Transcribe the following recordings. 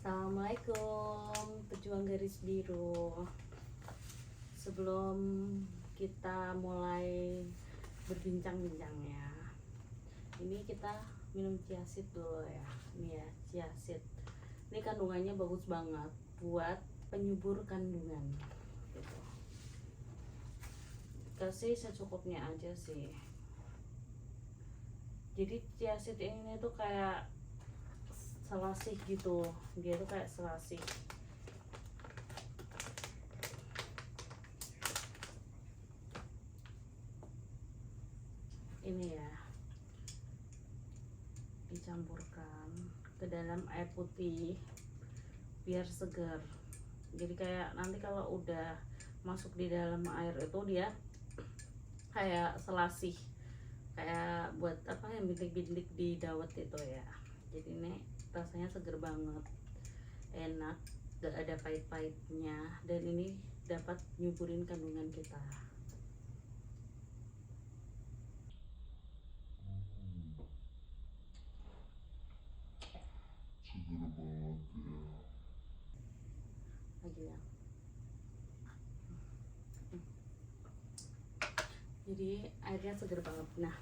Assalamualaikum pejuang garis biru. Sebelum kita mulai berbincang-bincangnya, ini kita minum chiaseed dulu ya. Ini ya chiaseed. Ini kandungannya bagus banget buat penyubur kandungan gitu. Kasih secukupnya aja sih. Jadi chiaseed ini tuh kayak selasih gitu, dia tuh kayak selasih. Ini ya, dicampurkan ke dalam air putih biar segar. Jadi kayak nanti kalau udah masuk di dalam air itu dia kayak selasih, kayak buat apa yang bintik-bintik di dawet itu ya. Jadi ini rasanya seger banget, enak, gak ada pahit-pahitnya, dan ini dapat nyuburin kandungan kita. Seger banget ya. Lagi ya. Jadi airnya seger banget. Nah,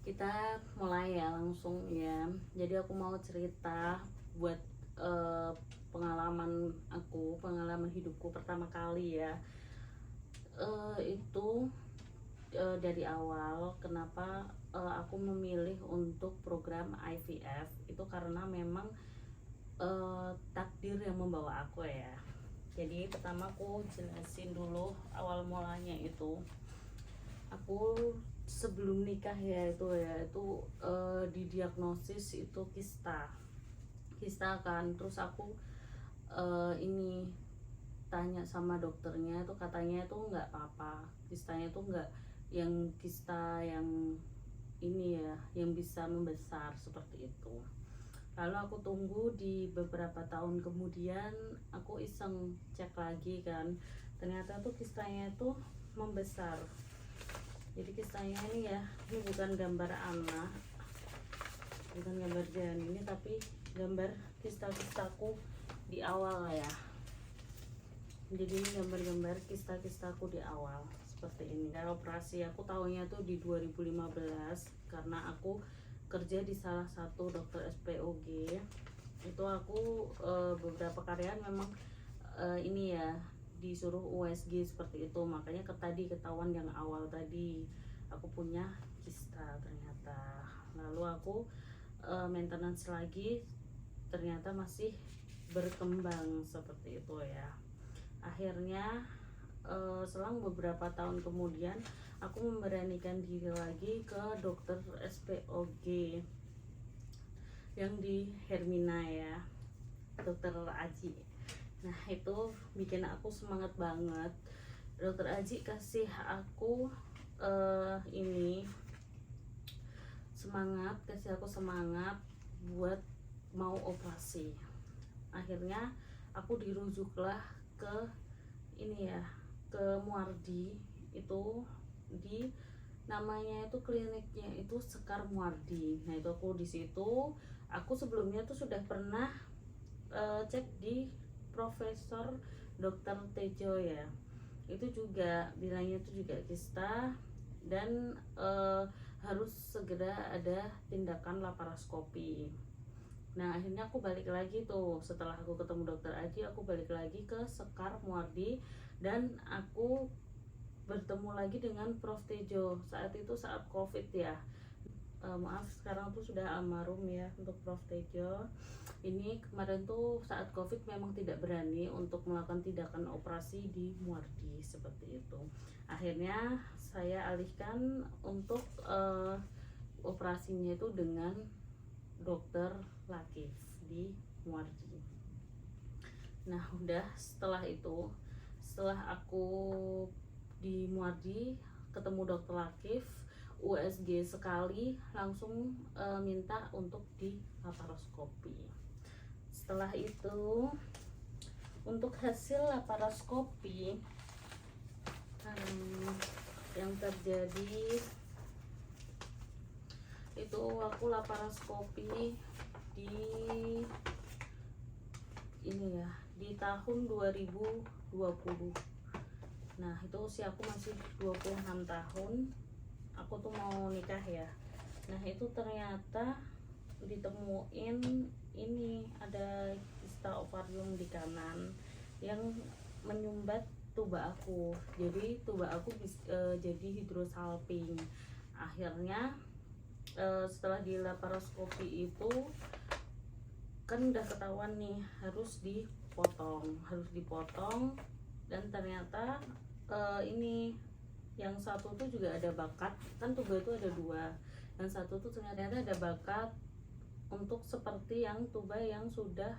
kita mulai ya langsung ya. Jadi aku mau cerita buat pengalaman hidupku pertama kali ya. Itu dari awal kenapa aku memilih untuk program IVF itu karena memang takdir yang membawa aku ya. Jadi pertama aku jelasin dulu awal mulanya itu. Aku sebelum nikah ya itu didiagnosis itu kista kan. Terus aku ini tanya sama dokternya, itu katanya itu nggak apa-apa, kistanya itu nggak yang kista yang ini ya, yang bisa membesar seperti itu. Lalu aku tunggu di beberapa tahun kemudian, aku iseng cek lagi kan, ternyata tuh kistanya itu membesar. Jadi kistanya ini ya, ini bukan gambar anak, bukan gambar janin ini, tapi gambar kista-kistaku di awal ya. Jadi ini gambar-gambar kista-kistaku di awal seperti ini. Dan operasi aku tahunya tuh di 2015 karena aku kerja di salah satu dokter SPOG. Itu aku beberapa karyawan memang ini ya disuruh USG seperti itu, makanya tadi ketahuan yang awal tadi aku punya kista ternyata. Lalu aku maintenance lagi, ternyata masih berkembang seperti itu ya. Akhirnya selang beberapa tahun kemudian aku memberanikan diri lagi ke dokter SPOG yang di Hermina ya, dokter Aji. Nah itu bikin aku semangat banget. Dokter Aji kasih aku ini kasih aku semangat buat mau operasi. Akhirnya aku dirujuklah ke ini ya, ke Muardi. Itu di namanya itu kliniknya itu Sekar Muardi. Nah itu aku di situ. Aku sebelumnya tuh sudah pernah cek di Profesor Dr. Tejo ya, itu juga bilangnya itu juga kista dan harus segera ada tindakan laparoskopi. Nah akhirnya aku balik lagi tuh, setelah aku ketemu dokter Aji, aku balik lagi ke Sekar Muardi dan aku bertemu lagi dengan Prof Tejo. Saat itu saat COVID ya, maaf sekarang tuh sudah almarhum ya untuk Prof Tejo. Ini kemarin tuh saat COVID memang tidak berani untuk melakukan tindakan operasi di Muardi seperti itu. Akhirnya saya alihkan untuk operasinya itu dengan dokter Latif di Muardi. Nah udah setelah itu, setelah aku di Muardi ketemu dokter Latif, USG sekali langsung minta untuk di laparoskopi. Setelah itu untuk hasil laparoskopi yang terjadi itu, aku laparoskopi di ini ya, di tahun 2020. Nah itu usia aku masih 26 tahun, aku tuh mau nikah ya. Nah itu ternyata ditemuin ini ada kista ovarium di kanan yang menyumbat tuba aku. Jadi tuba aku jadi hidrosalping. Akhirnya setelah di laparoskopi itu kan udah ketahuan nih harus dipotong dan ternyata ini yang satu tuh juga ada bakat, kan tuba itu ada dua, yang satu tuh ternyata ada bakat untuk seperti yang tuba yang sudah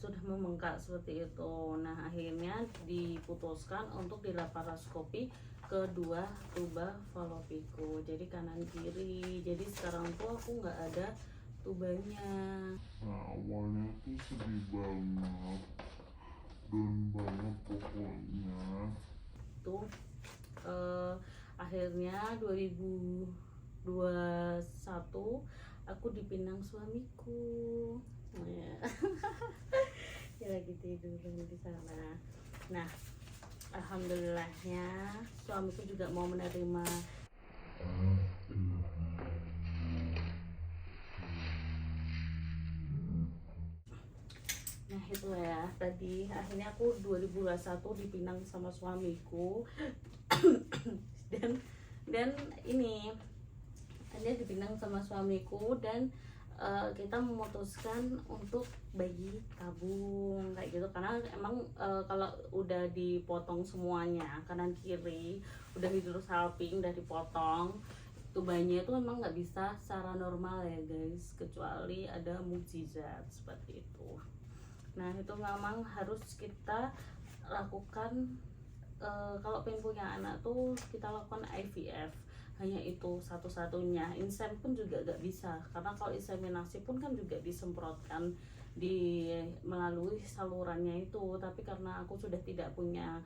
sudah membengkak seperti itu. Nah akhirnya diputuskan untuk dilaparoskopi kedua tuba falopiku, jadi kanan kiri. Jadi sekarang tuh aku nggak ada tubanya. Nah awalnya tuh sedih banget, down banget pokoknya. Tuh akhirnya 2021 aku dipinang suamiku. Ya. Dia lagi tidur di sana. Nah, alhamdulillahnya suamiku juga mau menerima. Nah itu ya, tadi akhirnya aku 2021 dipinang sama suamiku. dan ini dia dipinang sama suamiku dan kita memutuskan untuk bayi tabung kayak gitu, karena emang kalau udah dipotong semuanya kanan kiri, udah hidrosalping, udah dipotong tubanya itu memang nggak bisa secara normal ya guys, kecuali ada mukjizat seperti itu. Nah itu memang harus kita lakukan. Kalau pengen punya anak tuh kita lakukan IVF, hanya itu satu-satunya. Insem pun juga gak bisa, karena kalau inseminasi pun kan juga disemprotkan melalui salurannya itu. Tapi karena aku sudah tidak punya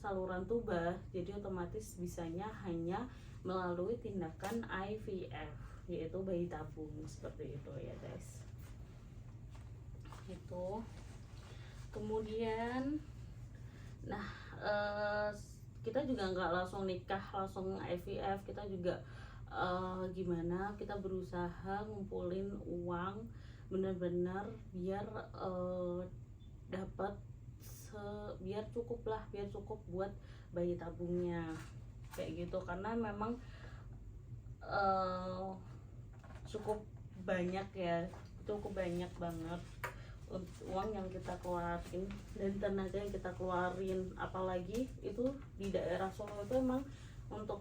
saluran tuba, jadi otomatis bisanya hanya melalui tindakan IVF, yaitu bayi tabung seperti itu ya guys. Itu kemudian kita juga nggak langsung nikah langsung IVF, kita juga gimana, kita berusaha ngumpulin uang benar-benar biar dapat biar cukup buat bayi tabungnya kayak gitu, karena memang cukup banyak banget uang yang kita keluarin dan tenaga yang kita keluarin. Apalagi itu di daerah Solo itu emang untuk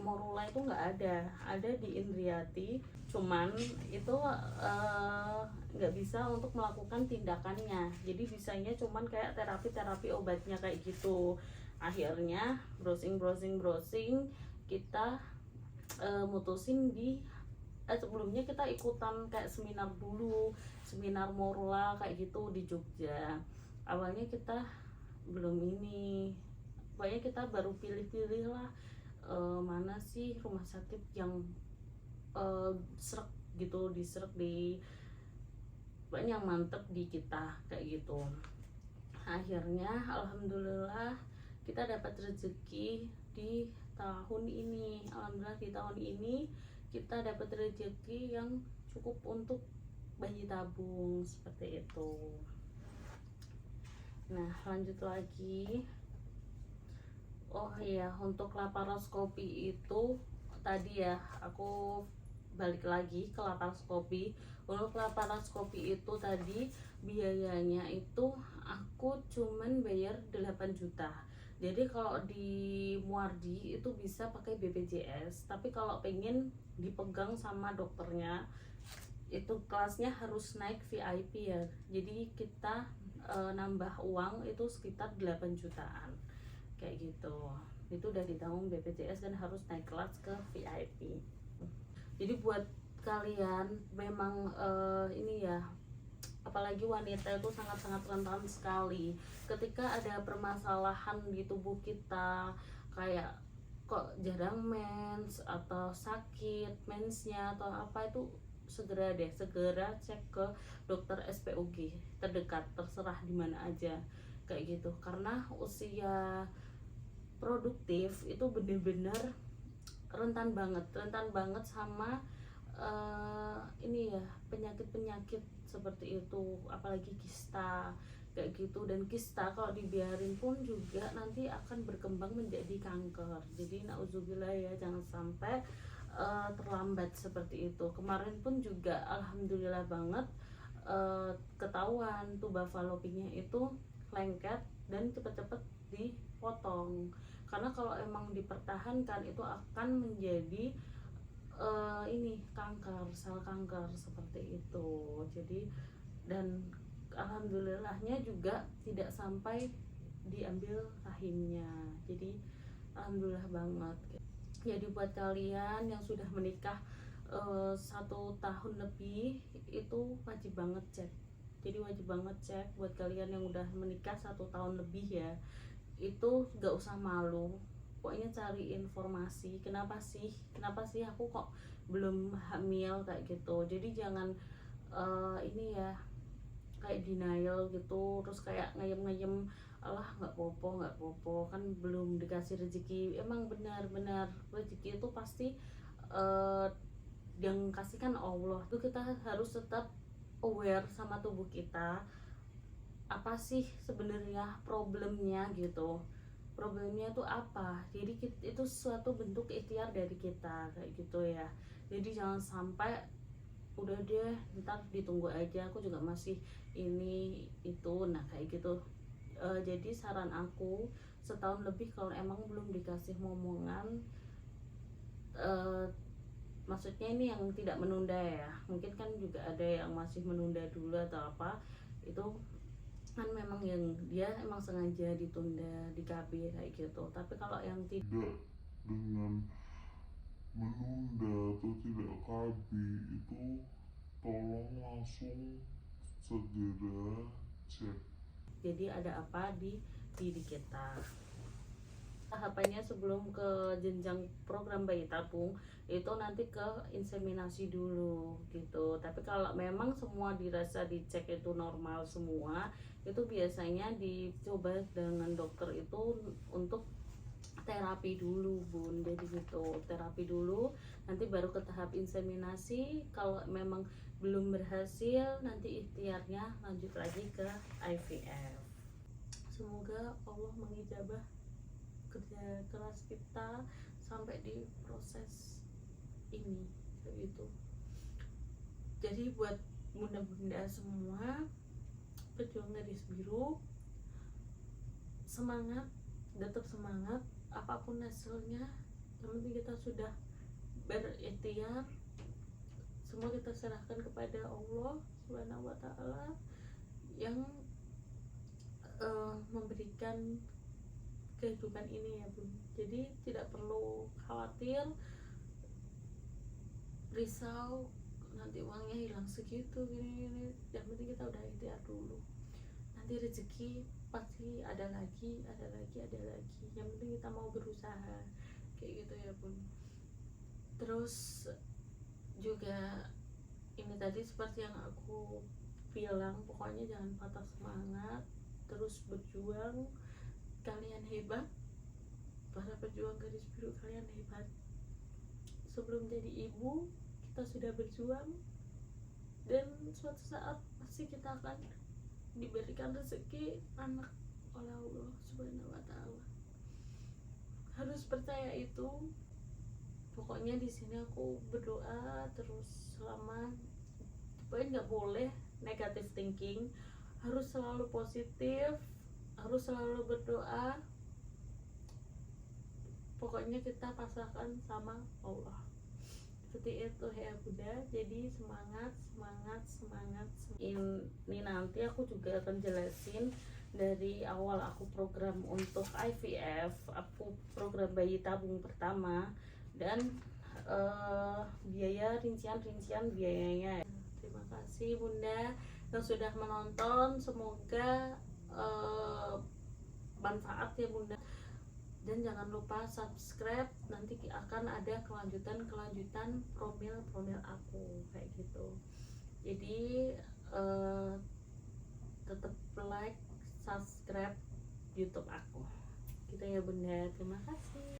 morula itu nggak ada di Indriati, cuman itu nggak bisa untuk melakukan tindakannya, jadi bisanya cuman kayak terapi obatnya kayak gitu. Akhirnya browsing kita mutusin sebelumnya kita ikutan kayak seminar dulu, seminar morula kayak gitu di Jogja. Awalnya kita belum ini, pokoknya kita baru pilih-pilih lah mana sih rumah sakit yang srek gitu, pokoknya yang mantep di kita kayak gitu. Akhirnya alhamdulillah kita dapat rezeki di tahun ini. Alhamdulillah di tahun ini kita dapat rezeki yang cukup untuk bayi tabung seperti itu. Nah lanjut lagi. Oh iya, untuk laparoskopi itu tadi ya, aku balik lagi ke laparoskopi. Untuk laparoskopi itu tadi biayanya itu aku cuman bayar 8 juta. Jadi kalau di Muardi itu bisa pakai BPJS, tapi kalau pengen dipegang sama dokternya itu kelasnya harus naik VIP ya. Jadi kita nambah uang itu sekitar 8 jutaan kayak gitu. Itu udah ditanggung BPJS dan harus naik kelas ke VIP. Jadi buat kalian memang ini ya, apalagi wanita itu sangat-sangat rentan sekali ketika ada permasalahan di tubuh kita, kayak kok jarang mens atau sakit mensnya atau apa, itu segera cek ke dokter SPOG terdekat, terserah di mana aja kayak gitu. Karena usia produktif itu bener-bener rentan banget sama ini ya, penyakit seperti itu, apalagi kista kayak gitu. Dan kista kalau dibiarin pun juga nanti akan berkembang menjadi kanker. Jadi nauzubillah ya, jangan sampai terlambat seperti itu. Kemarin pun juga alhamdulillah banget ketahuan tuba fallopinya itu lengket dan cepet-cepet dipotong. Karena kalau emang dipertahankan itu akan menjadi ini kanker, sel kanker seperti itu. Jadi dan alhamdulillahnya juga tidak sampai diambil rahimnya. Jadi alhamdulillah banget. Jadi buat kalian yang sudah menikah 1 tahun lebih itu wajib banget cek. Jadi wajib banget cek buat kalian yang udah menikah 1 tahun lebih ya, itu gak usah malu, pokoknya cari informasi kenapa sih aku kok belum hamil kayak gitu. Jadi jangan ini ya, kayak denial gitu, terus kayak ngeyem alah nggak popo kan belum dikasih rezeki. Emang benar-benar rezeki itu pasti yang kasihkan Allah. Tuh kita harus tetap aware sama tubuh kita, apa sih sebenarnya problemnya gitu, problemnya itu apa. Jadi itu suatu bentuk ikhtiar dari kita kayak gitu ya. Jadi jangan sampai udah deh ntar ditunggu aja, aku juga masih ini itu, nah kayak gitu. Jadi saran aku, setahun lebih kalau emang belum dikasih momongan, maksudnya ini yang tidak menunda ya, mungkin kan juga ada yang masih menunda dulu atau apa, itu kan memang yang dia emang sengaja ditunda di KB kayak gitu. Tapi kalau yang tidak dengan menunda atau tidak KB itu, tolong langsung segera cek. jadi ada apa di diri kita. Tahapannya sebelum ke jenjang program bayi tabung itu nanti ke inseminasi dulu gitu. Tapi kalau memang semua dirasa dicek itu normal semua, itu biasanya dicoba dengan dokter itu untuk terapi dulu bun. Jadi gitu, terapi dulu, nanti baru ke tahap inseminasi. Kalau memang belum berhasil, nanti ikhtiarnya lanjut lagi ke IVF. Semoga Allah mengijabah kerja keras kita sampai di proses ini gitu. Jadi buat bunda-bunda semua, pejuang garis biru, semangat, tetap semangat apapun hasilnya. Yang penting kita sudah berikhtiar, semua kita serahkan kepada Allah Subhanahu wa Ta'ala yang memberikan kehidupan ini ya bun. Jadi tidak perlu khawatir, risau nanti uangnya hilang segitu gini. Yang penting kita udah ikhtiar dulu, nanti rezeki pasti ada lagi. Yang penting kita mau berusaha kayak gitu ya bun. Terus juga ini tadi seperti yang aku bilang, pokoknya jangan patah semangat, terus berjuang. Kalian hebat, para pejuang garis biru, kalian hebat. Sebelum jadi ibu kita sudah berjuang, dan suatu saat pasti kita akan diberikan rezeki anak oleh Allah Subhanahu wa Ta'ala. Harus percaya itu. Pokoknya di sini aku berdoa terus selama, pokoknya nggak boleh negative thinking, harus selalu positif, harus selalu berdoa. Pokoknya kita pasrahkan sama Allah. Seperti itu ya Bunda. Jadi semangat. Ini nanti aku juga akan jelasin dari awal aku program untuk IVF, aku program bayi tabung pertama, dan biaya rincian biayanya. Terima kasih Bunda yang sudah menonton, semoga manfaat ya Bunda. dan jangan lupa subscribe, nanti akan ada kelanjutan profil aku kayak gitu. Jadi tetap like, subscribe YouTube aku gitu ya Bunda. Terima kasih.